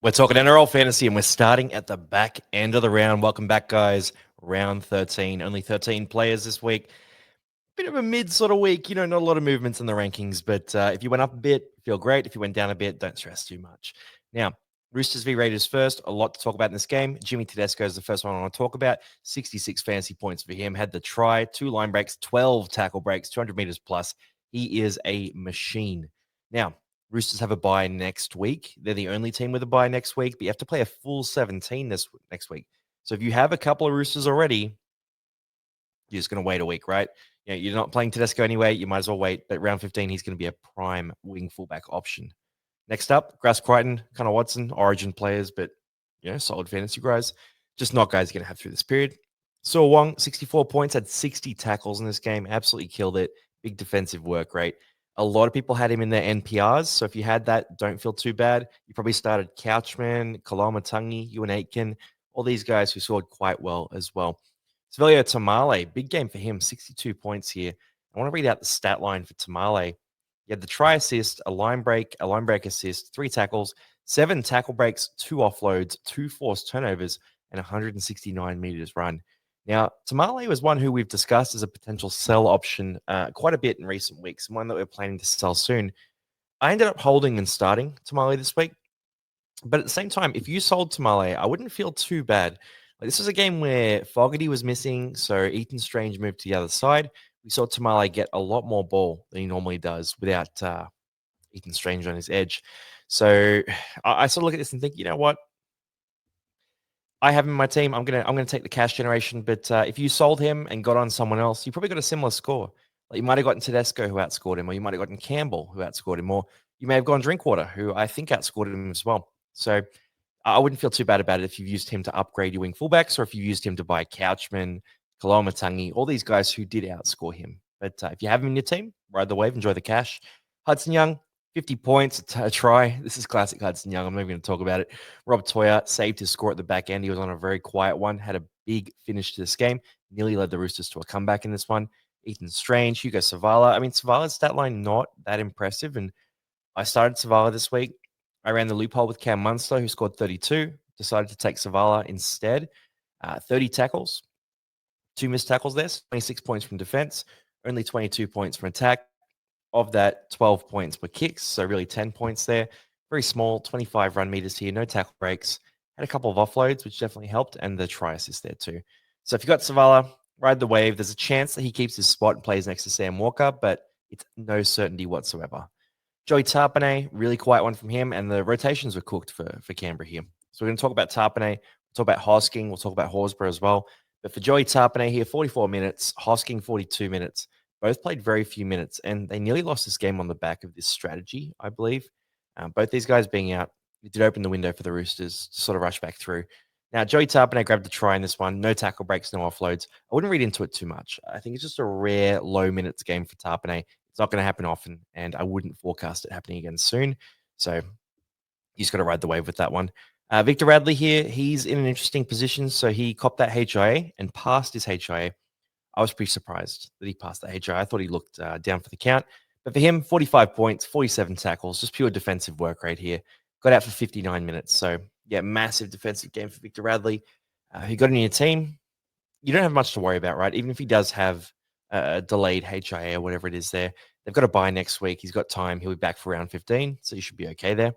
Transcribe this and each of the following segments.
We're talking NRL fantasy, and we're starting at the back end of the round. Welcome back, guys. Round 13. Only 13 players this week. Bit of a mid sort of week. Not a lot of movements in the rankings, but if you went up a bit, feel great. If you went down a bit, don't stress too much. Now, Roosters v Raiders first. A lot to talk about in this game. Jimmy Tedesco is the first one I want to talk about. 66 fantasy points for him. Had the try, 2 line breaks, 12 tackle breaks, 200 meters plus. He is a machine. Now, Roosters have a bye next week. They're the only team with a bye next week, but you have to play a full 17 next week. So if you have a couple of Roosters already, you're just going to wait a week, right? You're not playing Tedesco anyway. You might as well wait. But round 15, he's going to be a prime wing fullback option. Next up, Grass Crichton, Connor Watson, Origin players, but solid fantasy guys. Just not guys you're going to have through this period. Saw Wong, 64 points, had 60 tackles in this game. Absolutely killed it. Big defensive work rate. A lot of people had him in their NPRs. So if you had that, don't feel too bad. You probably started Couchman, Kalamatangi, Ewan Aitken, all these guys who scored quite well as well. Svelio Tamale, big game for him, 62 points here. I want to read out the stat line for Tamale. He had the try assist, a line break assist, 3 tackles, 7 tackle breaks, 2 offloads, 2 forced turnovers, and 169 meters run. Now, Tamale was one who we've discussed as a potential sell option quite a bit in recent weeks, and one that we're planning to sell soon. I ended up holding and starting Tamale this week. But at the same time, if you sold Tamale, I wouldn't feel too bad. This was a game where Fogarty was missing, so Ethan Strange moved to the other side. We saw Tamale get a lot more ball than he normally does without Ethan Strange on his edge. So I sort of look at this and think, you know what? I have him in my team. I'm gonna take the cash generation. But if you sold him and got on someone else, you probably got a similar score. Like you might have gotten Tedesco who outscored him, or you might have gotten Campbell who outscored him, or you may have gone Drinkwater who I think outscored him as well. So I wouldn't feel too bad about it if you've used him to upgrade your wing fullbacks, or if you used him to buy Couchman, Kalamatangi, all these guys who did outscore him. But if you have him in your team, ride the wave, enjoy the cash. Hudson Young, 50 points, a try. This is classic Hudson Young. I'm not even going to talk about it. Rob Toya saved his score at the back end. He was on a very quiet one, had a big finish to this game, nearly led the Roosters to a comeback in this one. Ethan Strange, Hugo Savala. I mean, Savala's stat line not that impressive, and I started Savala this week. I ran the loophole with Cam Munster, who scored 32. Decided to take Savala instead. 30 tackles, 2 missed tackles there, 26 points from defense, only 22 points from attack. Of that, 12 points were kicks, so really 10 points there. Very small, 25 run meters here, no tackle breaks. Had a couple of offloads, which definitely helped, and the try assist there too. So if you got Savala, ride the wave. There's a chance that he keeps his spot and plays next to Sam Walker, but it's no certainty whatsoever. Joey Tarpanay, really quiet one from him, and the rotations were cooked for Canberra here. So we're going to talk about Tarpanay, we'll talk about Hosking, we'll talk about Horsburgh as well. But for Joey Tarpanay here, 44 minutes, Hosking 42 minutes. Both played very few minutes, and they nearly lost this game on the back of this strategy, I believe. Both these guys being out, it did open the window for the Roosters to sort of rush back through. Now, Joey Tarpanay grabbed the try in this one. No tackle breaks, no offloads. I wouldn't read into it too much. I think it's just a rare low minutes game for Tarpanay. It's not going to happen often, and I wouldn't forecast it happening again soon. So you just got to ride the wave with that one. Victor Radley here, he's in an interesting position. So he copped that HIA and passed his HIA. I was pretty surprised that he passed that HIA. I thought he looked down for the count. But for him, 45 points, 47 tackles, just pure defensive work right here. Got out for 59 minutes. So, yeah, massive defensive game for Victor Radley. Who got in your team, you don't have much to worry about, right? Even if he does have a delayed HIA or whatever it is there, they've got a bye next week. He's got time. He'll be back for round 15, so you should be okay there.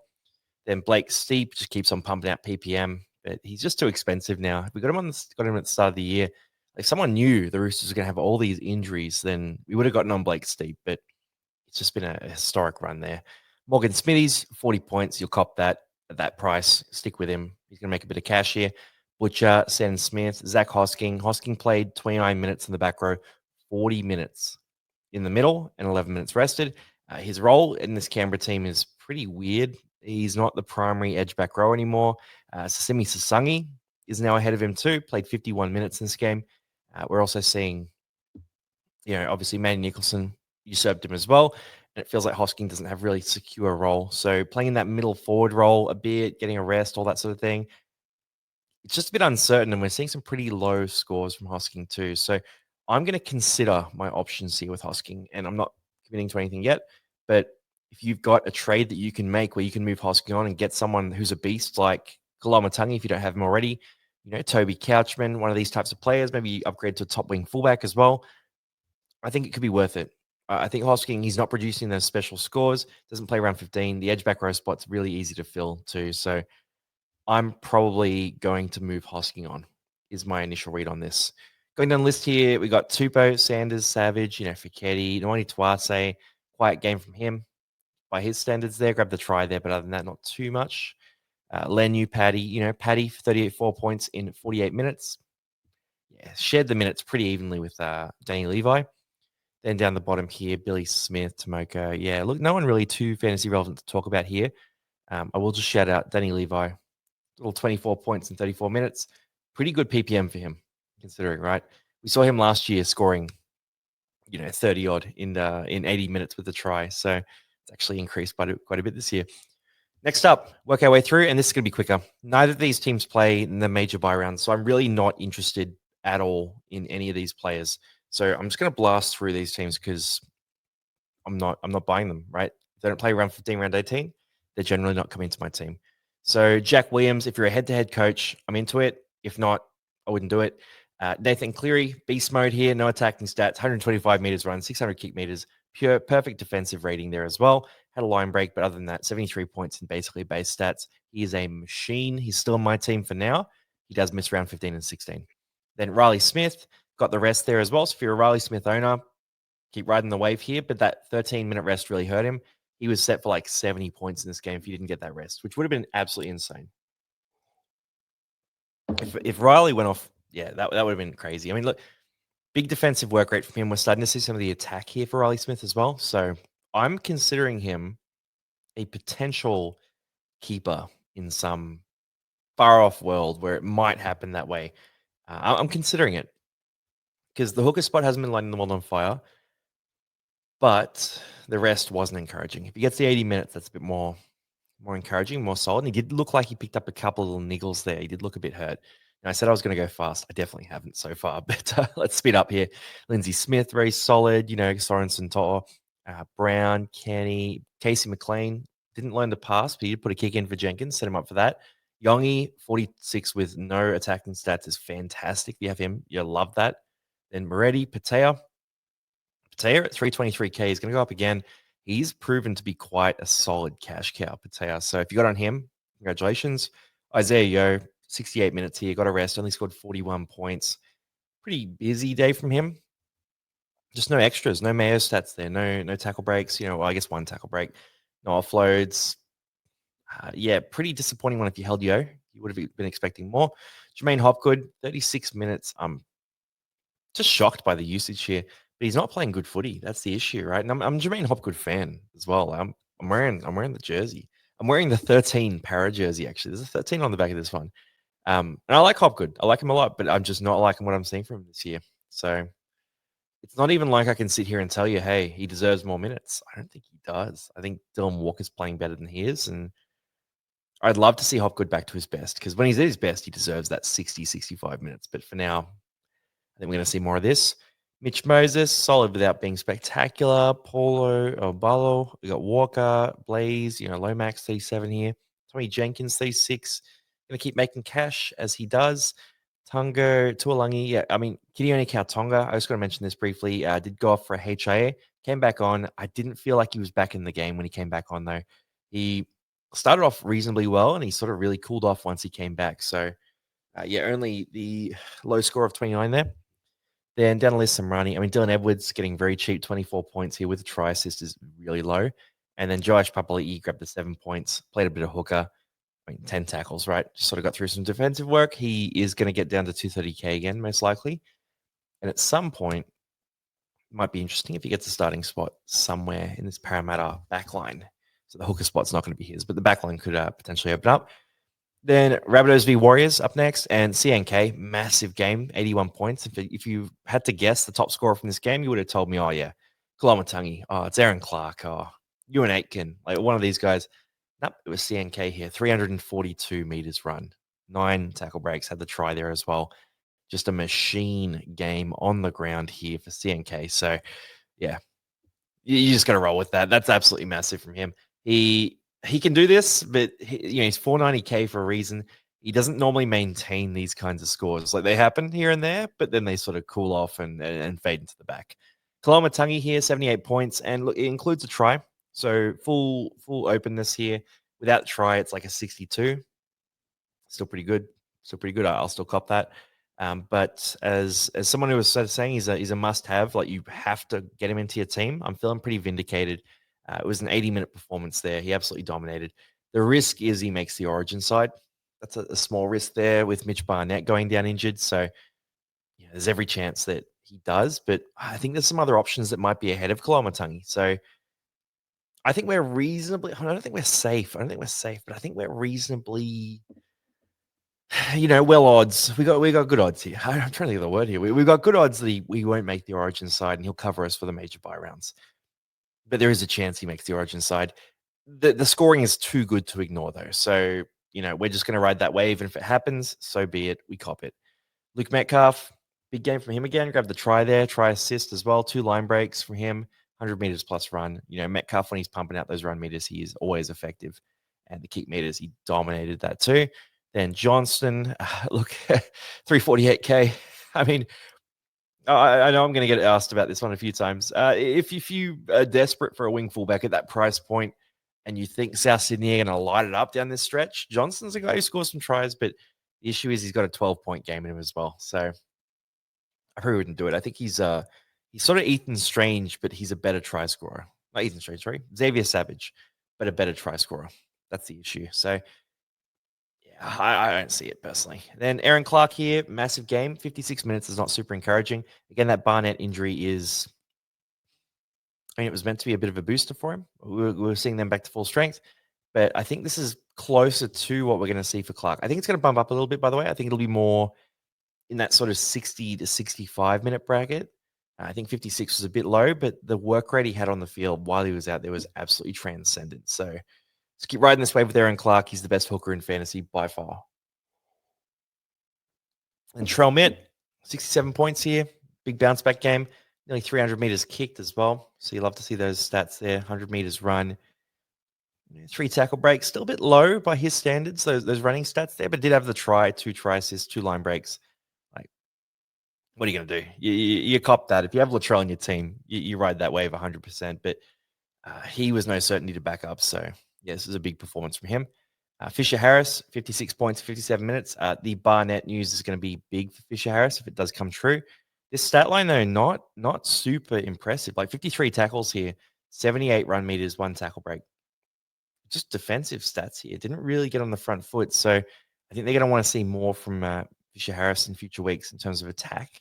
Then Blake Steep just keeps on pumping out PPM, but he's just too expensive now. If we got him at the start of the year, if someone knew the Roosters were going to have all these injuries, then we would have gotten on Blake Steep, but it's just been a historic run there. Morgan Smithies, 40 points. You'll cop that at that price. Stick with him. He's going to make a bit of cash here. Butcher, Sam Smith, Zach Hosking. Hosking played 29 minutes in the back row, 40 minutes in the middle, and 11 minutes rested. His role in this Canberra team is pretty weird. He's not the primary edge back row anymore. Sasimi Sasangi is now ahead of him too. Played 51 minutes in this game. We're also seeing, obviously Manny Nicholson usurped him as well. And it feels like Hosking doesn't have really secure role. So playing in that middle forward role a bit, getting a rest, all that sort of thing, it's just a bit uncertain. And we're seeing some pretty low scores from Hosking too. So I'm going to consider my options here with Hosking. And I'm not committing to anything yet. But if you've got a trade that you can make where you can move Hosking on and get someone who's a beast like Kalamatangi, if you don't have him already, Toby Couchman, one of these types of players, maybe you upgrade to a top wing fullback as well. I think it could be worth it. I think Hosking, he's not producing those special scores, doesn't play around 15. The edge back row spot's really easy to fill too. So I'm probably going to move Hosking on, is my initial read on this. Going down the list here, we got Tupou, Sanders, Savage, Feketi, Nwani Tuase. Quiet game from him by his standards there. Grab the try there, but other than that, not too much. Lenu, Paddy, Paddy, 4 points in 48 minutes. Yeah, shared the minutes pretty evenly with Danny Levi. Then down the bottom here, Billy Smith, Tomoko. Yeah, look, no one really too fantasy relevant to talk about here. I will just shout out Danny Levi, little 24 points in 34 minutes. Pretty good PPM for him, considering, right? We saw him last year scoring, 30 odd in 80 minutes with the try. So it's actually increased quite a bit this year. Next up, work our way through, and this is going to be quicker. Neither of these teams play in the major buy rounds, so I'm really not interested at all in any of these players. So I'm just going to blast through these teams because I'm not buying them, right? If they don't play round 15, round 18, they're generally not coming to my team. So Jack Williams, if you're a head-to-head coach, I'm into it. If not, I wouldn't do it. Nathan Cleary, beast mode here, no attacking stats, 125 meters run, 600 kick meters, pure perfect defensive rating there as well. Had a line break, but other than that, 73 points in basically base stats. He is a machine. He's still on my team for now. He does miss round 15 and 16. Then Riley Smith, got the rest there as well. So if you're a Riley Smith owner, keep riding the wave here, but that 13-minute rest really hurt him. He was set for like 70 points in this game if he didn't get that rest, which would have been absolutely insane. If Riley went off, yeah, that would have been crazy. I mean, look, big defensive work rate from him. We're starting to see some of the attack here for Riley Smith as well. So I'm considering him a potential keeper in some far off world where it might happen that way. I'm considering it because the hooker spot hasn't been lighting the world on fire, but the rest wasn't encouraging. If he gets the 80 minutes, that's a bit more encouraging, more solid. And he did look like he picked up a couple of little niggles there. He did look a bit hurt. And I said I was going to go fast. I definitely haven't so far, but let's speed up here. Lindsay Smith, very solid. Sorensen, To'o, Brown, Kenny, Casey McLean. Didn't learn to pass, but he did put a kick in for Jenkins, set him up for that. Yongi, 46 with no attacking stats is fantastic. If you have him, you'll love that. Then Moretti, Patea at 323K is going to go up again. He's proven to be quite a solid cash cow, Patea. So if you got on him, congratulations. Isaiah Yo, 68 minutes here, got a rest, only scored 41 points. Pretty busy day from him. Just no extras, no Mayo stats there, no tackle breaks. Well, I guess one tackle break, no offloads. Yeah, pretty disappointing one if you held Yo. You would have been expecting more. Jermaine Hopgood, 36 minutes. I'm just shocked by the usage here. But he's not playing good footy. That's the issue, right? And I'm a Jermaine Hopgood fan as well. I'm wearing the jersey. I'm wearing the 13 para jersey, actually. There's a 13 on the back of this one. And I like Hopgood. I like him a lot, but I'm just not liking what I'm seeing from him this year. So it's not even like I can sit here and tell you, hey, he deserves more minutes. I don't think he does. I think Dylan Walker's playing better than he is. And I'd love to see Hopgood back to his best because when he's at his best, he deserves that 60, 65 minutes. But for now, I think we're going to see more of this. Mitch Moses, solid without being spectacular. Paulo Obalo, we got Walker, Blaze, Lomax 37 here. Tommy Jenkins 36. Going to keep making cash as he does. Tungo, Tuolangi, yeah, I mean, Kidione Kautonga, I was going to mention this briefly, did go off for a HIA, came back on. I didn't feel like he was back in the game when he came back on, though. He started off reasonably well, and he sort of really cooled off once he came back. So, only the low score of 29 there. Then down the list, some running. I mean, Dylan Edwards getting very cheap, 24 points here with a try assist is really low. And then Josh Papali'i grabbed the 7 points, played a bit of hooker. 10 tackles, right? Just sort of got through some defensive work. He is going to get down to 230K again, most likely. And at some point, it might be interesting if he gets a starting spot somewhere in this Parramatta backline. So the hooker spot's not going to be his, but the backline could potentially open up. Then Rabbitohs v Warriors up next, and CNK, massive game, 81 points. If you had to guess the top scorer from this game, you would have told me, oh, yeah, Kalamatangi. Oh, it's Aaron Clark. Oh, Ewan Aitken. Like one of these guys. Nope, it was CNK here. 342 meters run. 9 tackle breaks. Had the try there as well. Just a machine game on the ground here for CNK. So, yeah, You just got to roll with that. That's absolutely massive from him. He can do this, but he's 490K for a reason. He doesn't normally maintain these kinds of scores. Like they happen here and there, but then they sort of cool off and fade into the back. Kalamatangi here, 78 points, and look, it includes a try. So full openness here. Without the try, it's like a 62. Still pretty good. Still pretty good. I'll still cop that. But as someone who was sort of saying he's a must have, like you have to get him into your team. I'm feeling pretty vindicated. It was an 80-minute performance there. He absolutely dominated. The risk is he makes the Origin side. That's a small risk there with Mitch Barnett going down injured. So there's every chance that he does. But I think there's some other options that might be ahead of Kalamatangi. So I think we're reasonably. I don't think we're safe. I don't think we're safe, but I think we're reasonably well odds. We got good odds here. I'm trying to think of the word here. We've got good odds that we won't make the Origin side and he'll cover us for the major buy rounds. But there is a chance he makes the Origin side. The scoring is too good to ignore though. So, we're just gonna ride that wave. And if it happens, so be it. We cop it. Luke Metcalf, big game from him again. Grab the try there, try assist as well. 2 line breaks from him, 100 meters plus run. Metcalf, when he's pumping out those run meters, he is always effective. And the kick meters, he dominated that too. Then Johnston, look, 348K. I mean, I know I'm going to get asked about this one a few times. If you are desperate for a wing fullback at that price point and you think South Sydney are going to light it up down this stretch, Johnston's a guy who scores some tries, but the issue is he's got a 12-point game in him as well. So I probably wouldn't do it. I think he's sort of Ethan Strange, but he's a better try scorer. Not Ethan Strange, sorry. Xavier Savage, but a better try scorer. That's the issue. So yeah, I don't see it personally. Then Aaron Clark here, massive game. 56 minutes is not super encouraging. Again, that Barnett injury is, it was meant to be a bit of a booster for him. We were seeing them back to full strength, but I think this is closer to what we're going to see for Clark. I think it's going to bump up a little bit, by the way. I think it'll be more in that sort of 60 to 65-minute bracket. I think 56 was a bit low, but the work rate he had on the field while he was out there was absolutely transcendent. So let's keep riding this wave with Aaron Clark. He's the best hooker in fantasy by far. And Trell Mitt, 67 points here. Big bounce back game. Nearly 300 meters kicked as well. So you love to see those stats there. 100 meters run. 3 tackle breaks. Still a bit low by his standards, those running stats there, but did have the try, 2 try assists, 2 line breaks. Like, what are you going to do? You cop that. If you have Latrell on your team, you ride that wave 100%. But he was no certainty to back up. So, yeah, this is a big performance from him. Fisher Harris, 56 points, 57 minutes. The Barnett news is going to be big for Fisher Harris if it does come true. This stat line, though, not super impressive. Like 53 tackles here, 78 run meters, 1 tackle break. Just defensive stats here. Didn't really get on the front foot. So I think they're going to want to see more from Fisher Harris in future weeks in terms of attack.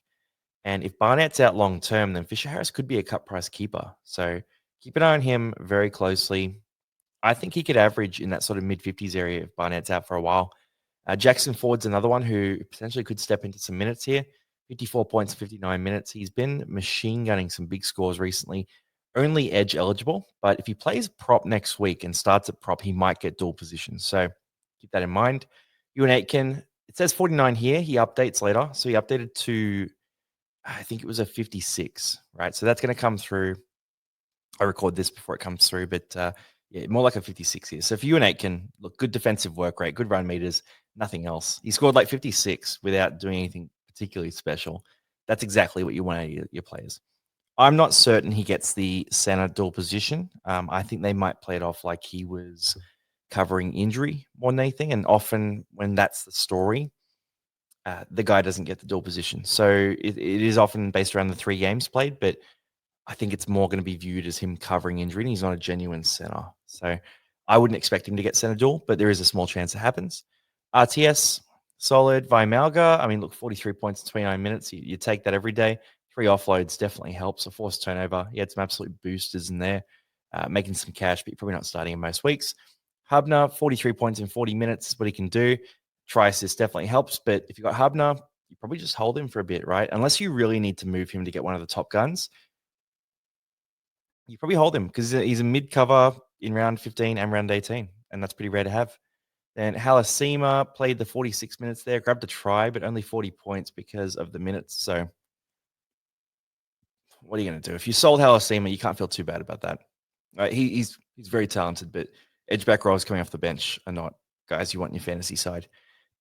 And if Barnett's out long term, then Fisher Harris could be a cut price keeper. So keep an eye on him very closely. I think he could average in that sort of mid 50s area if Barnett's out for a while. Jackson Ford's another one who potentially could step into some minutes here. 54 points, 59 minutes. He's been machine gunning some big scores recently. Only edge eligible, but if he plays prop next week and starts at prop, he might get dual position. So keep that in mind. Ewan Aitken, it says 49 here. He updates later. So he updated to, I think it was a 56, right? So that's going to come through. I record this before it comes through, but yeah, more like a 56 here. So for Ewan Aitken, look, good defensive work rate, good run meters, nothing else. He scored like 56 without doing anything particularly special. That's exactly what you want out of your players. I'm not certain he gets the center dual position. I think they might play it off like he was covering injury more than anything. And often when that's the story, the guy doesn't get the dual position. So it is often based around the 3 games played, but I think it's more going to be viewed as him covering injury, and he's not a genuine center. So I wouldn't expect him to get center dual, but there is a small chance it happens. RTS, solid. Vimalga, I mean, look, 43 points in 29 minutes. You take that every day. 3 offloads definitely helps. A forced turnover. He had some absolute boosters in there, making some cash, but you're probably not starting in most weeks. Hubner, 43 points in 40 minutes is what he can do. Try assist definitely helps, but if you've got Hubner, you probably just hold him for a bit, right? Unless you really need to move him to get one of the top guns, you probably hold him because he's a mid cover in round 15 and round 18, and that's pretty rare to have. Then Halasima played the 46 minutes there, grabbed a try, but only 40 points because of the minutes. So what are you going to do? If you sold Halasima, you can't feel too bad about that. Right? He's very talented, but edgeback roles coming off the bench are not guys you want in your fantasy side.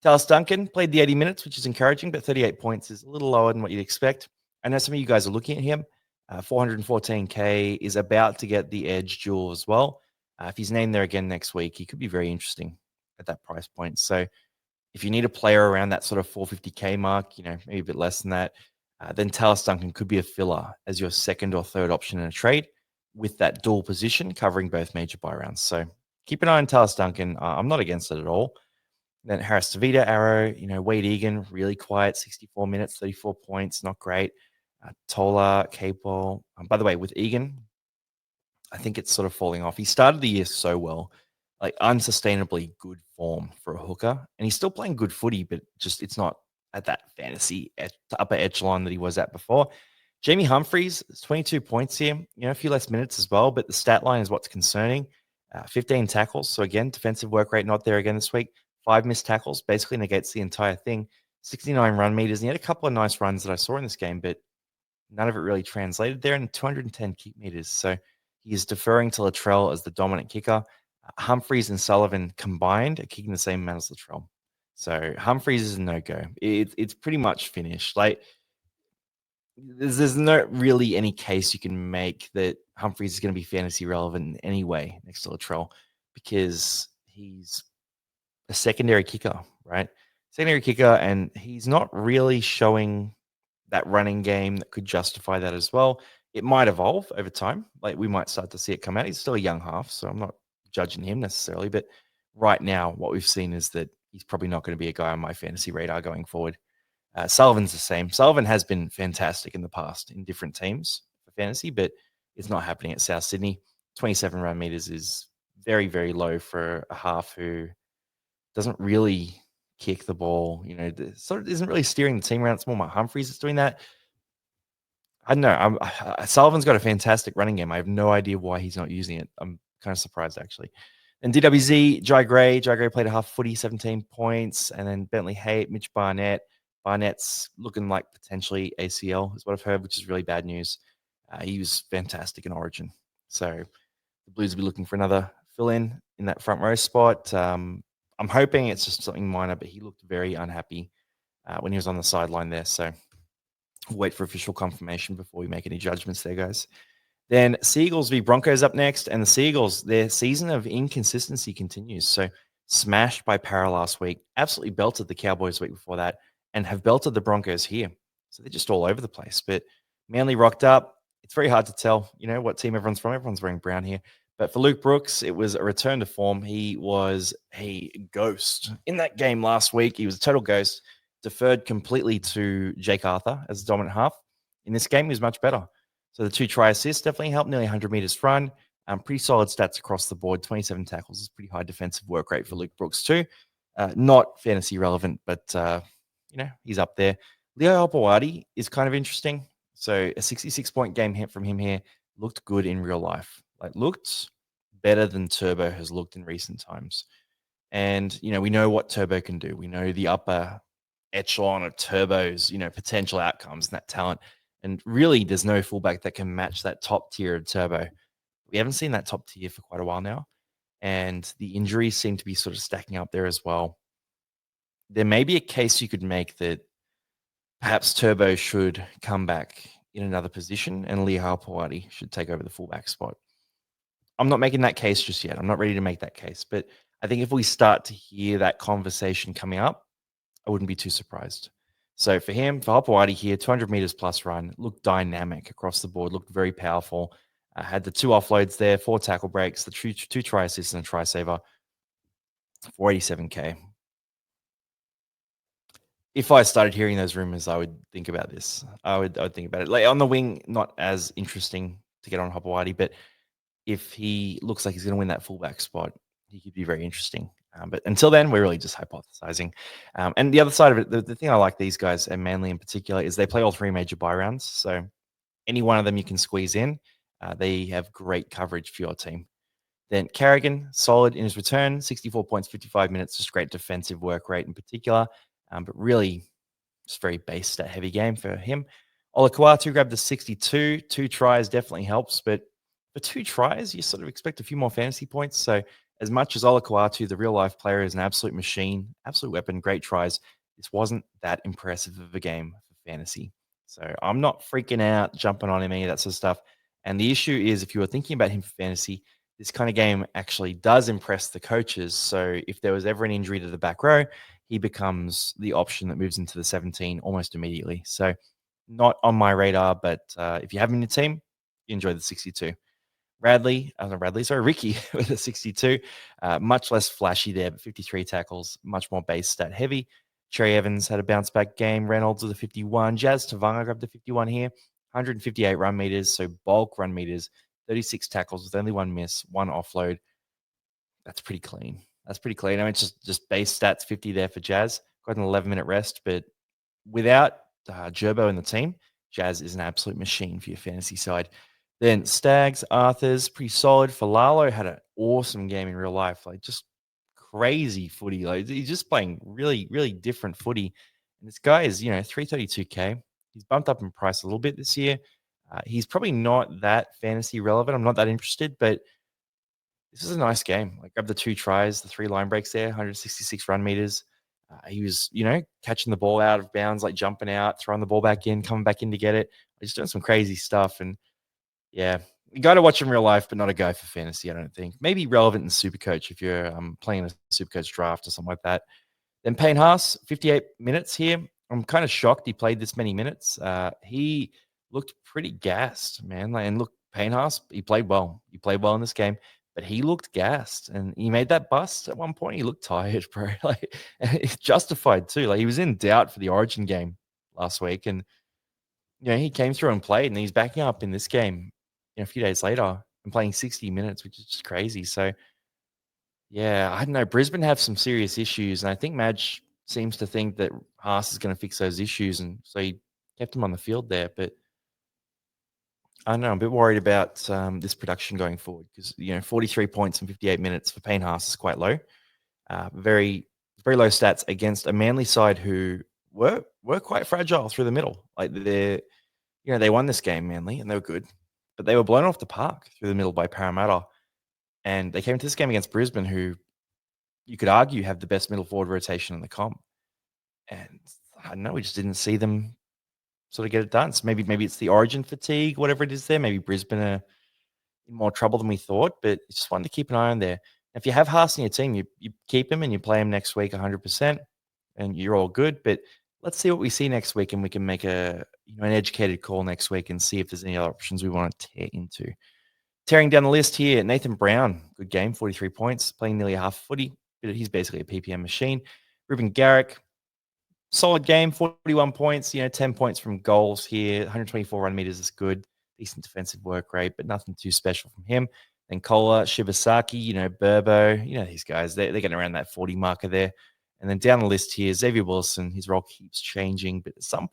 Talis Duncan played the 80 minutes, which is encouraging, but 38 points is a little lower than what you'd expect. I know some of you guys are looking at him. 414K is about to get the edge duel as well. If he's named there again next week, he could be very interesting at that price point. So if you need a player around that sort of 450K mark, maybe a bit less than that, then Talis Duncan could be a filler as your second or third option in a trade with that dual position covering both major buy rounds. So keep an eye on Talis Duncan. I'm not against it at all. Then Harris Tavita, Arrow, Wade Egan, really quiet, 64 minutes, 34 points, not great. Tola, Capel. By the way, with Egan, I think it's sort of falling off. He started the year so well, like unsustainably good form for a hooker, and he's still playing good footy, but just it's not at that fantasy upper echelon that he was at before. Jamie Humphries, 22 points here, a few less minutes as well, but the stat line is what's concerning. 15 tackles. So again, defensive work rate not there again this week. 5 missed tackles, basically negates the entire thing. 69 run meters. And he had a couple of nice runs that I saw in this game, but none of it really translated there. And 210 keep meters. So he is deferring to Latrell as the dominant kicker. Humphries and Sullivan combined are kicking the same amount as Latrell. So Humphries is a no-go. It's pretty much finished. Like, there's not really any case you can make that Humphries is going to be fantasy relevant in any way next to Latrell because he's a secondary kicker, right? Secondary kicker, and he's not really showing that running game that could justify that as well. It might evolve over time. Like we might start to see it come out. He's still a young half, so I'm not judging him necessarily. But right now, what we've seen is that he's probably not going to be a guy on my fantasy radar going forward. Sullivan's the same. Sullivan has been fantastic in the past in different teams for fantasy, but it's not happening at South Sydney. 27 run meters is very, very low for a half who doesn't really kick the ball, sort of isn't really steering the team around. It's more my Humphries that's doing that. I don't know. Sullivan's got a fantastic running game. I have no idea why he's not using it. I'm kind of surprised, actually. And DWZ, Jai Gray. Jai Gray played a half footy, 17 points. And then Bentley Haight, Mitch Barnett. Barnett's looking like potentially ACL, is what I've heard, which is really bad news. He was fantastic in Origin. So the Blues will be looking for another fill-in in that front row spot. I'm hoping it's just something minor, but he looked very unhappy when he was on the sideline there. So wait for official confirmation before we make any judgments there, guys. Then Seagulls v Broncos up next, and the Seagulls, their season of inconsistency continues. So smashed by Para last week, absolutely belted the Cowboys the week before that, and have belted the Broncos here. So they're just all over the place. But Manly rocked up. It's very hard to tell, what team everyone's from. Everyone's wearing brown here. But for Luke Brooks, it was a return to form. He was a ghost in that game last week. He was a total ghost, deferred completely to Jake Arthur as the dominant half. In this game, he was much better. So the 2 try assists definitely helped, nearly 100 meters run. Pretty solid stats across the board. 27 tackles is pretty high defensive work rate for Luke Brooks too. Not fantasy relevant, but he's up there. Leo Opawati is kind of interesting. So a 66-point game hit from him here looked good in real life. Like looked better than Turbo has looked in recent times. And, we know what Turbo can do. We know the upper echelon of Turbo's, potential outcomes and that talent. And really, there's no fullback that can match that top tier of Turbo. We haven't seen that top tier for quite a while now. And the injuries seem to be sort of stacking up there as well. There may be a case you could make that perhaps Turbo should come back in another position and Leo Pawati should take over the fullback spot. I'm not making that case just yet. I'm not ready to make that case. But I think if we start to hear that conversation coming up, I wouldn't be too surprised. So for him, for Hopewadi here, 200 meters plus run, looked dynamic across the board, looked very powerful. Had the 2 offloads there, 4 tackle breaks, the 2 try assists and a try saver, 487K. If I started hearing those rumors, I would think about this. I would think about it. Like on the wing, not as interesting to get on Hopewadi, but if he looks like he's going to win that fullback spot, he could be very interesting. But until then, we're really just hypothesizing. And the other side of it, the thing I like these guys, and Manly in particular, is they play all 3 major buy rounds. So any one of them you can squeeze in. They have great coverage for your team. Then Carrigan, solid in his return, 64 points, 55 minutes, just great defensive work rate in particular. But really, just very base stat heavy game for him. Olakuatu grabbed the 62. 2 tries definitely helps, but for 2 tries, you sort of expect a few more fantasy points. So, as much as Olakuatu, the real life player, is an absolute machine, absolute weapon, great tries, this wasn't that impressive of a game for fantasy. So, I'm not freaking out, jumping on him, any of that sort of stuff. And the issue is, if you were thinking about him for fantasy, this kind of game actually does impress the coaches. So, if there was ever an injury to the back row, he becomes the option that moves into the 17 almost immediately. So, not on my radar, but if you have him in your team, you enjoy the 62. Ricky with a 62. Much less flashy there, but 53 tackles, much more base stat heavy. Cherry Evans had a bounce back game. Reynolds with a 51. Jazz Tavanga grabbed the 51 here. 158 run meters, so bulk run meters. 36 tackles with only one miss, one offload. That's pretty clean. That's pretty clean. I mean, it's just base stats 50 there for Jazz. Got an 11-minute rest, but without Gerbo in the team, Jazz is an absolute machine for your fantasy side. Then Stags, Arthurs, pretty solid. Falalo had an awesome game in real life, like just crazy footy. Like he's just playing really, really different footy. And this guy is, 332K. He's bumped up in price a little bit this year. He's probably not that fantasy relevant. I'm not that interested, but this is a nice game. Like, grab the 2 tries, the 3 line breaks there, 166 run meters. He was, catching the ball out of bounds, like jumping out, throwing the ball back in, coming back in to get it. He's doing some crazy stuff. And yeah, you got to watch him in real life, but not a guy for fantasy, I don't think. Maybe relevant in Supercoach if you're playing a Supercoach draft or something like that. Then Payne Haas, 58 minutes here. I'm kind of shocked he played this many minutes. He looked pretty gassed, man. And look, Payne Haas, he played well. He played well in this game, but he looked gassed, and he made that bust at one point. He looked tired, bro. Like, it's justified too. Like, he was in doubt for the Origin game last week, and he came through and played, and he's backing up in this game. A few days later and playing 60 minutes, which is just crazy. So yeah, I don't know. Brisbane have some serious issues, and I think Madge seems to think that Haas is going to fix those issues, and so he kept him on the field there. But I don't know. I'm a bit worried about this production going forward because 43 points in 58 minutes for Payne Haas is quite low. Very very low stats against a Manly side who were quite fragile through the middle. Like they won this game, Manly, and they were good, but they were blown off the park through the middle by Parramatta, and they came to this game against Brisbane, who you could argue have the best middle forward rotation in the comp. And I don't know, we just didn't see them sort of get it done. So maybe it's the Origin fatigue, whatever it is there. Maybe Brisbane are in more trouble than we thought, but just wanted to keep an eye on there. If you have Haas in your team, you keep him and you play him next week 100%, and you're all good. But let's see what we see next week, and we can make an educated call next week and see if there's any other options we want to tear into. Tearing down the list here, Nathan Brown, good game, 43 points, playing nearly half footy. But he's basically a PPM machine. Ruben Garrick, solid game, 41 points, 10 points from goals here. 124 run meters is good. Decent defensive work rate, but nothing too special from him. Then Kola, Shibasaki, Burbo, these guys, they're getting around that 40 marker there. And then down the list here, Xavier Wilson, his role keeps changing, but at some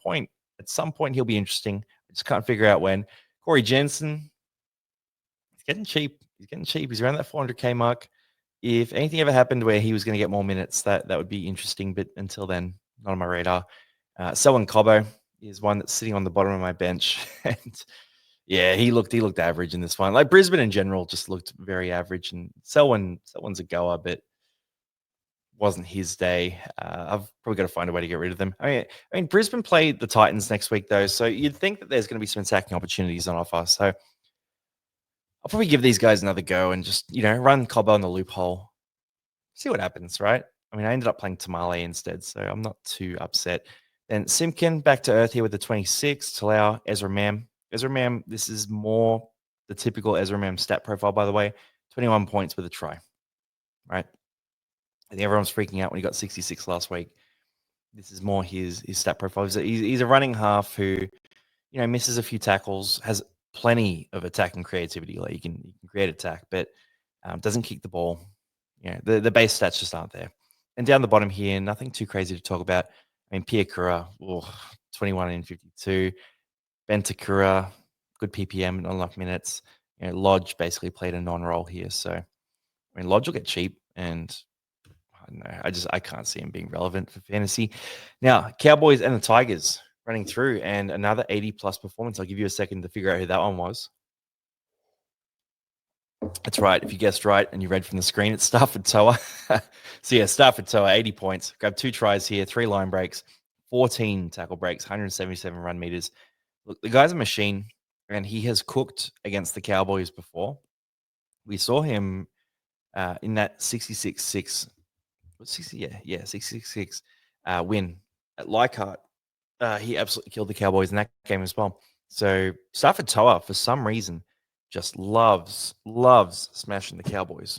point he'll be interesting. I just can't figure out when. Corey Jensen, he's getting cheap. He's around that 400K mark. If anything ever happened where he was going to get more minutes, that would be interesting. But until then, not on my radar. Selwyn Cobbo is one that's sitting on the bottom of my bench, and yeah, he looked average in this one. Like, Brisbane in general just looked very average, and Selwyn's a goer, but wasn't his day. I've probably got to find a way to get rid of them. I mean, Brisbane play the Titans next week though, so you'd think that there's going to be some attacking opportunities on offer. So I'll probably give these guys another go and just run Cobbo in the loophole. See what happens, right? I mean, I ended up playing Tamale instead, so I'm not too upset. Then Simpkin back to earth here with the 26. Talau, Ezra Mam. Ezra Mam, this is more the typical Ezra Mam stat profile, by the way. 21 points with a try, right? I think everyone's freaking out when he got 66 last week. This is more his stat profile. He's a running half who, misses a few tackles, has plenty of attacking creativity. Like, you can create attack, but doesn't kick the ball. The base stats just aren't there. And down the bottom here, nothing too crazy to talk about. I mean, Pia Kura, 21 in 52. Ben Takura, good PPM, not enough minutes. Lodge basically played a non-role here. So, I mean, Lodge will get cheap, and I don't know. I can't see him being relevant for fantasy. Now, Cowboys and the Tigers running through, and another 80 plus performance. I'll give you a second to figure out who that one was. That's right. If you guessed right and you read from the screen, it's Stafford Toa. So yeah, Stafford Toa, 80 points. Grabbed 2 tries here, 3 line breaks, 14 tackle breaks, 177 run meters. Look, the guy's a machine, and he has cooked against the Cowboys before. We saw him in that 66-6. 60, yeah, 66-6 win at Leichhardt. He absolutely killed the Cowboys in that game as well. So Stafford Toa, for some reason, just loves smashing the Cowboys,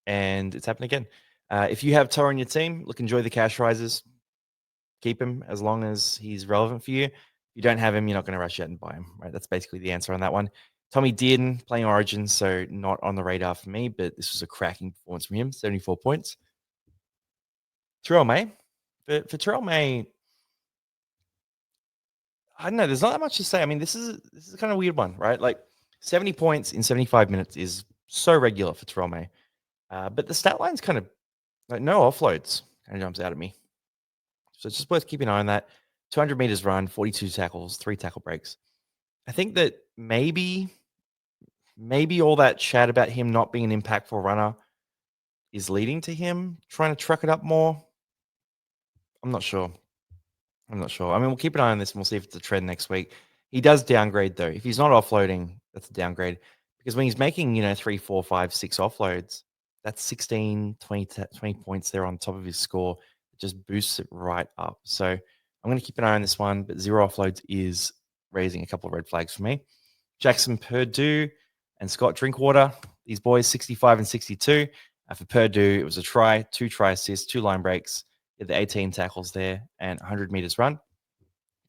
and it's happened again. If you have Toa on your team, look, enjoy the cash rises. Keep him as long as he's relevant for you. If you don't have him, you're not going to rush out and buy him, right? That's basically the answer on that one. Tommy Dearden playing Origin, so not on the radar for me, but this was a cracking performance from him. 74 points. Terrell May, for Terrell May, I don't know. There's not that much to say. I mean, this is kind of a weird one, right? Like 70 points in 75 minutes is so regular for Terrell May, but the stat line's kind of like no offloads kind of jumps out at me. So it's just worth keeping an eye on that. 200 meters run, 42 tackles, 3 tackle breaks. I think that maybe all that chat about him not being an impactful runner is leading to him trying to truck it up more. I'm not sure. I'm not sure. I mean, we'll keep an eye on this and we'll see if it's a trend next week. He does downgrade though. If he's not offloading, that's a downgrade. Because when he's making, 3, 4, 5, 6 offloads, that's 16, 20, 20 points there on top of his score. It just boosts it right up. So I'm going to keep an eye on this one, but 0 offloads is raising a couple of red flags for me. Jackson Purdue and Scott Drinkwater, these boys 65 and 62. For Purdue, it was a try, 2 try assists, 2 line breaks, the 18 tackles there and 100 meters run.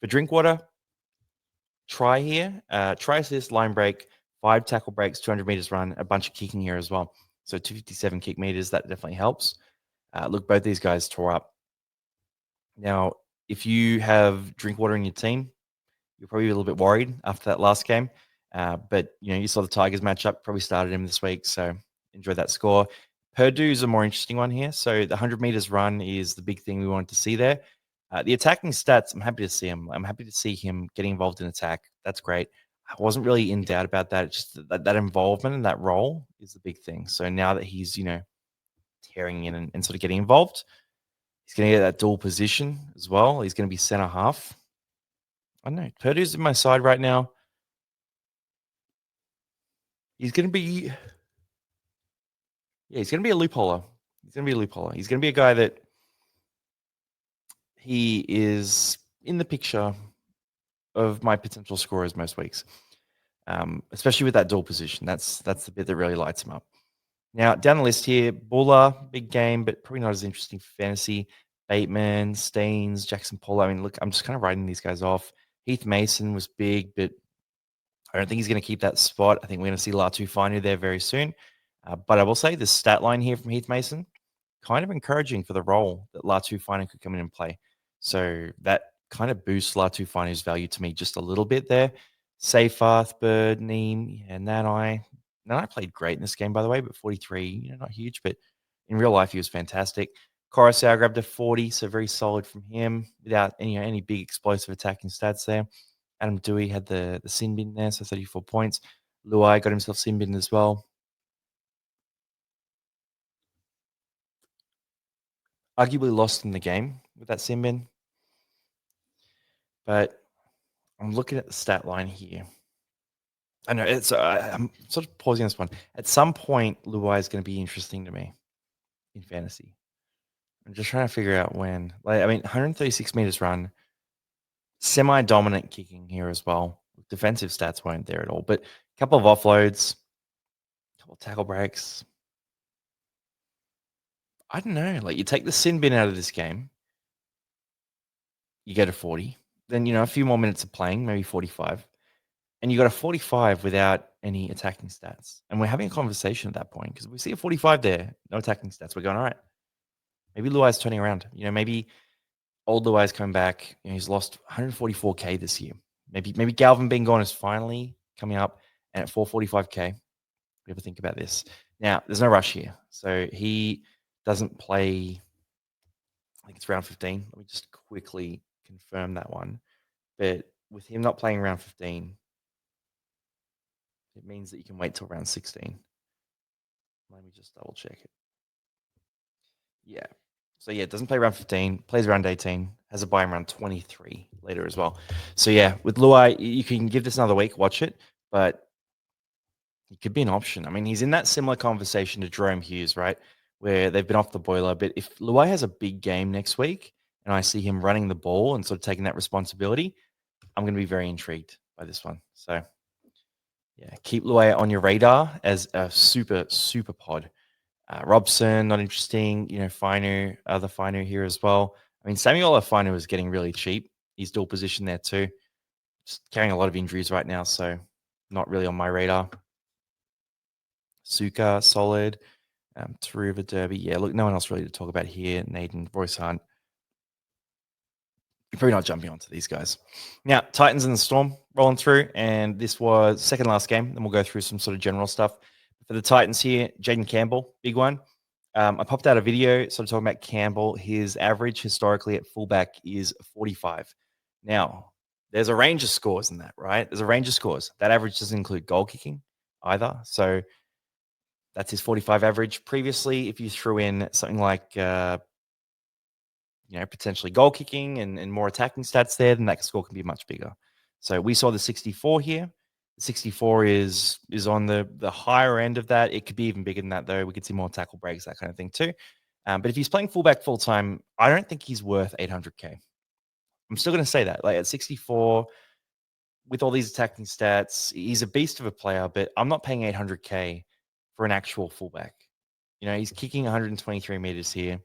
For Drinkwater, try here, try assist, line break, 5 tackle breaks, 200 meters run, a bunch of kicking here as well. So 257 kick meters, that definitely helps. Look, both these guys tore up. Now, if you have Drinkwater in your team, you're probably a little bit worried after that last game. But you saw the Tigers matchup, probably started him this week, so enjoy that score. Purdue's a more interesting one here. So the 100 meters run is the big thing we wanted to see there. The attacking stats, I'm happy to see him. I'm happy to see him getting involved in attack. That's great. I wasn't really in doubt about that. It's just that involvement and that role is the big thing. So now that he's, tearing in and sort of getting involved, he's going to get that dual position as well. He's going to be center half. I don't know. Purdue's in my side right now. He's going to be, he's going to be a loopholer. He's going to be a loopholer. He's going to be a guy that he is in the picture of my potential scorers most weeks, especially with that dual position. That's the bit that really lights him up. Now, down the list here, Buller, big game, but probably not as interesting for fantasy. Bateman, Steens, Jackson Paulo. I mean, look, I'm just kind of writing these guys off. Heath Mason was big, but I don't think he's going to keep that spot. I think we're going to see Latu Finu there very soon. But I will say the stat line here from Heath Mason, kind of encouraging for the role that Latu Finu could come in and play. So that kind of boosts Latu Finu's value to me just a little bit there. Seyfarth, Bird, Neem, and Nanai. Nanai played great in this game, by the way, but 43, not huge, but in real life, he was fantastic. Coruscant grabbed a 40, so very solid from him without any big explosive attacking stats there. Adam Dewey had the sin bin there, so 34 points. Luai got himself sin bin as well. Arguably lost in the game with that sin bin. But I'm looking at the stat line here. I know it's. I'm sort of pausing this one. At some point, Luai is going to be interesting to me in fantasy. I'm just trying to figure out when. 136 meters run, semi-dominant kicking here as well. Defensive stats weren't there at all, but a couple of offloads, a couple of tackle breaks. I don't know. Like you take the sin bin out of this game, you go to 40. Then a few more minutes of playing, maybe 45. And you got a 45 without any attacking stats. And we're having a conversation at that point because we see a 45 there, no attacking stats. We're going, all right, maybe Luai's turning around. Maybe old Luai's coming back. He's lost 144K this year. Maybe Galvin being gone is finally coming up. And at 445K, we ever think about this. Now, there's no rush here. So he doesn't play, I think it's round 15. Let me just quickly confirm that one. But with him not playing round 15, it means that you can wait till round 16. Let me just double check it. Yeah. So yeah, doesn't play round 15, plays round 18, has a buy in round 23 later as well. So yeah, with Luai, you can give this another week, watch it, but he could be an option. I mean, he's in that similar conversation to Jerome Hughes, right? Where they've been off the boiler. But if Luai has a big game next week and I see him running the ball and sort of taking that responsibility, I'm going to be very intrigued by this one. So yeah, keep Luai on your radar as a super, super pod. Robson, not interesting. Finu, other Finu here as well. I mean, Samuel Finu is getting really cheap. He's dual position there too. Just carrying a lot of injuries right now, so not really on my radar. Suka, solid. Taruva, Derby. Yeah, look, no one else really to talk about here. Naden, Royce Hunt. You're probably not jumping onto these guys. Now, Titans and the Storm rolling through, and this was second last game. Then we'll go through some sort of general stuff. For the Titans here, Jaden Campbell, big one. I popped out a video sort of talking about Campbell. His average historically at fullback is 45. Now, there's a range of scores in that, right? There's a range of scores. That average doesn't include goal kicking either. So that's his 45 average. Previously, if you threw in something like potentially goal kicking and more attacking stats there, then that score can be much bigger. So we saw the 64 here. The 64 is on the higher end of that. It could be even bigger than that, though. We could see more tackle breaks, that kind of thing too. But if he's playing fullback full time, I don't think he's worth 800K. I'm still going to say that. Like at 64, with all these attacking stats, he's a beast of a player, but I'm not paying 800K for an actual fullback. He's kicking 123 meters here.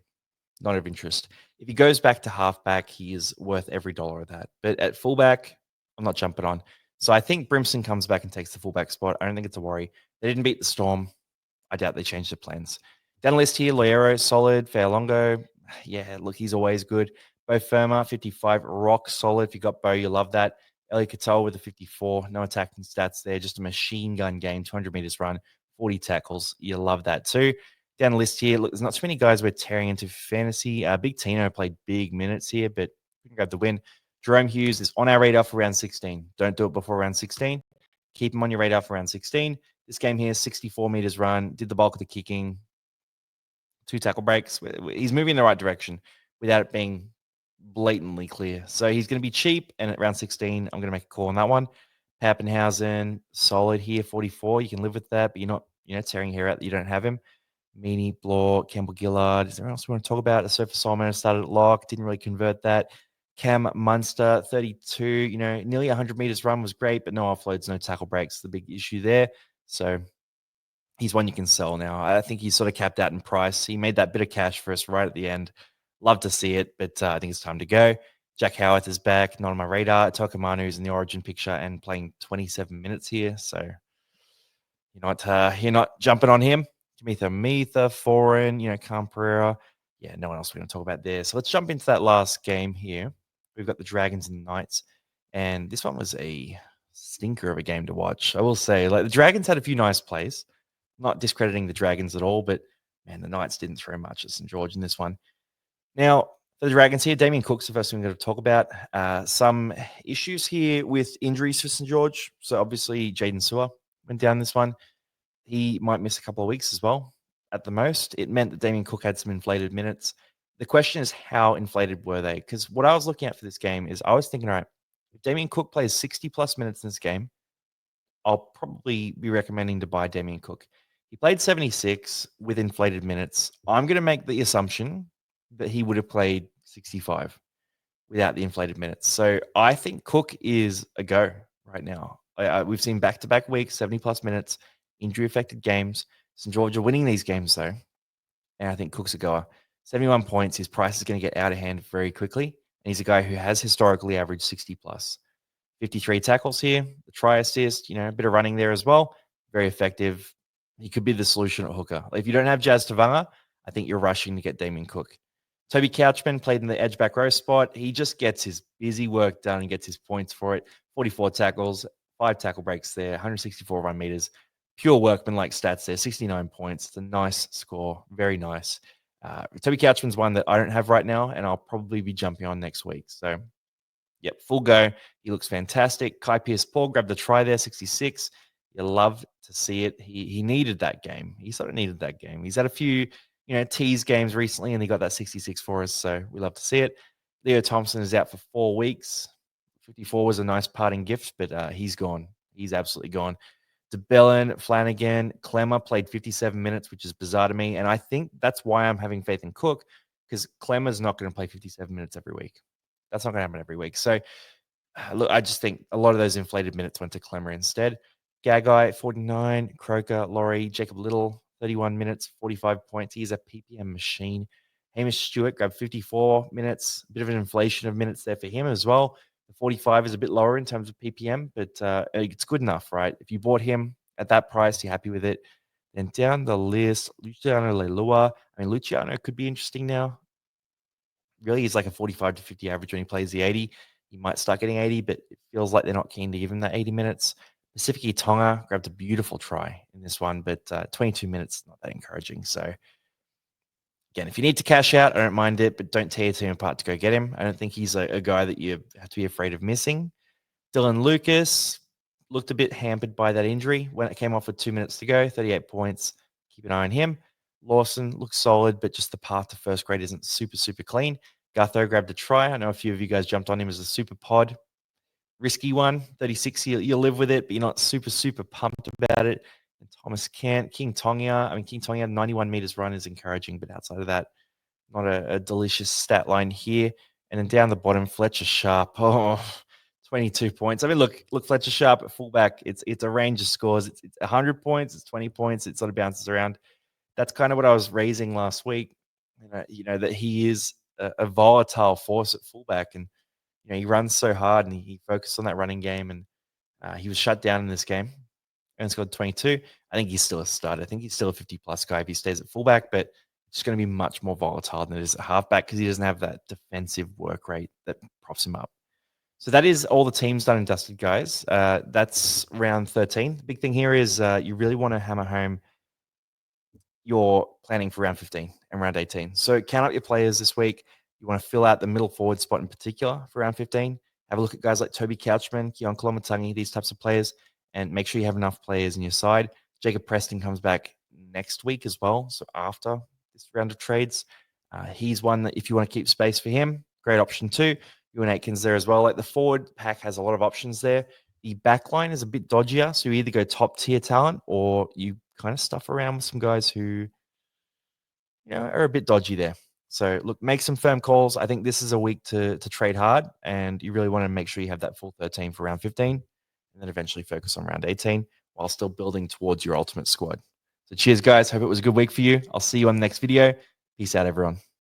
Not of interest. If he goes back to halfback, he is worth every dollar of that. But at fullback, I'm not jumping on. So I think Brimson comes back and takes the fullback spot. I don't think it's a worry. They didn't beat the Storm. I doubt they changed their plans. Down the list here, Loiero, solid. Fairlongo, yeah, look, he's always good. Bo Firma, 55, rock solid. If you got Bo, you love that. Eli Katoa with a 54, no attacking stats there, just a machine gun game, 200 meters run, 40 tackles. You love that too. Down the list here, look, there's not too many guys we're tearing into fantasy. Big Tino played big minutes here, but we can grab the win. Jerome Hughes is on our radar for round 16. Don't do it before round 16. Keep him on your radar for round 16. This game here, 64 meters run, did the bulk of the kicking, 2 tackle breaks. He's moving in the right direction without it being blatantly clear. So he's going to be cheap, and at round 16, I'm going to make a call on that one. Pappenhausen, solid here, 44. You can live with that, but you're not, tearing hair out that you don't have him. Meany, Blore, Campbell Gillard. Is there anything else we want to talk about? The Sofa Solomon started at lock, didn't really convert that. Cam Munster, 32. Nearly 100 meters run was great, but no offloads, no tackle breaks. The big issue there. So he's one you can sell now. I think he's sort of capped out in price. He made that bit of cash for us right at the end. Love to see it, but I think it's time to go. Jack Howarth is back, not on my radar. Tokomanu's in the origin picture and playing 27 minutes here. So you're not jumping on him. Mitha, Foreign, Cam Pereira. Yeah, no one else we're going to talk about there. So let's jump into that last game here. We've got the Dragons and the Knights. And this one was a stinker of a game to watch. I will say, like the Dragons had a few nice plays. Not discrediting the Dragons at all, but man, the Knights didn't throw much at St. George in this one. Now, for the Dragons here, Damien Cook's the first thing we're going to talk about. Some issues here with injuries for St. George. So obviously, Jaden Sewer went down this one. He might miss a couple of weeks as well at the most. It meant that Damien Cook had some inflated minutes. The question is, how inflated were they? Because what I was looking at for this game is I was thinking, all right, if Damien Cook plays 60 plus minutes in this game, I'll probably be recommending to buy Damien Cook. He played 76 with inflated minutes. I'm going to make the assumption that he would have played 65 without the inflated minutes. So I think Cook is a go right now. We've seen back-to-back weeks, 70 plus minutes, injury-affected games. St. George are winning these games though, and I think Cook's a goer. 71 points. His price is going to get out of hand very quickly, and he's a guy who has historically averaged 60 plus. 53 tackles here, the try assist, a bit of running there as well. Very effective. He could be the solution at hooker. If you don't have Jazz Tavanga, I think you're rushing to get Damien Cook. Toby Couchman played in the edge back row spot. He just gets his busy work done and gets his points for it. 44 tackles, 5 tackle breaks there, 164 run meters. Pure workman-like stats there, 69 points. It's a nice score. Very nice. Toby Couchman's one that I don't have right now, and I'll probably be jumping on next week. So Yep, full go. He looks fantastic. Kai Pierce-Paul grabbed the try there, 66. You love to see it. He needed that game. He sort of needed that game. He's had a few, tease games recently, and he got that 66 for us. So we love to see it. Leo Thompson is out for 4 weeks. 54 was a nice parting gift, but he's gone. He's absolutely gone. DeBellin, Flanagan, Clemmer played 57 minutes, which is bizarre to me. And I think that's why I'm having faith in Cook, because Clemmer's not going to play 57 minutes every week. That's not going to happen every week. So, look, I just think a lot of those inflated minutes went to Clemmer instead. Gagai, 49, Croker, Laurie, Jacob Little, 31 minutes, 45 points. He's a PPM machine. Hamish Stewart grabbed 54 minutes, a bit of an inflation of minutes there for him as well. The 45 is a bit lower in terms of PPM, but it's good enough, right? If you bought him at that price, you're happy with it. Then down the list, Luciano Leilua. I mean, Luciano could be interesting now. Really, he's like a 45 to 50 average when he plays the 80. He might start getting 80, but it feels like they're not keen to give him that 80 minutes. Pacific Tonga grabbed a beautiful try in this one, but 22 minutes, not that encouraging. So, again, if you need to cash out, I don't mind it, but don't tear your team apart to go get him. I don't think he's a guy that you have to be afraid of missing. Dylan Lucas looked a bit hampered by that injury when it came off with 2 minutes to go, 38 points. Keep an eye on him. Lawson looks solid, but just the path to first grade isn't super, super clean. Gutho grabbed a try. I know a few of you guys jumped on him as a super pod. Risky one, 36. You'll live with it, but you're not super, super pumped about it. And Thomas Kent, King Tonga. I mean, King Tonga, 91 meters run is encouraging, but outside of that, not a delicious stat line here. And then down the bottom, Fletcher Sharp. Oh, 22 points. I mean, look, Fletcher Sharp at fullback. It's a range of scores. It's 100 points. It's 20 points. It sort of bounces around. That's kind of what I was raising last week. That he is a volatile force at fullback, and he runs so hard, and he focused on that running game, and he was shut down in this game and scored 22. I think he's still a stud. I think he's still a 50-plus guy if he stays at fullback, but it's going to be much more volatile than it is at halfback because he doesn't have that defensive work rate that props him up. So that is all the teams done and dusted, guys. That's round 13. The big thing here is you really want to hammer home you're planning for round 15 and round 18. So count up your players this week. You want to fill out the middle forward spot in particular for round 15. Have a look at guys like Toby Couchman, Keon Kolomatangi, these types of players, and make sure you have enough players in your side. Jacob Preston comes back next week as well. So after this round of trades, he's one that if you want to keep space for him, great option too. Ewan Atkins there as well. Like the forward pack has a lot of options there. The back line is a bit dodgier. So you either go top tier talent or you kind of stuff around with some guys who are a bit dodgy there. So look, make some firm calls. I think this is a week to trade hard, and you really want to make sure you have that full 13 for round 15, and then eventually focus on round 18 while still building towards your ultimate squad. So cheers, guys. Hope it was a good week for you. I'll see you on the next video. Peace out, everyone.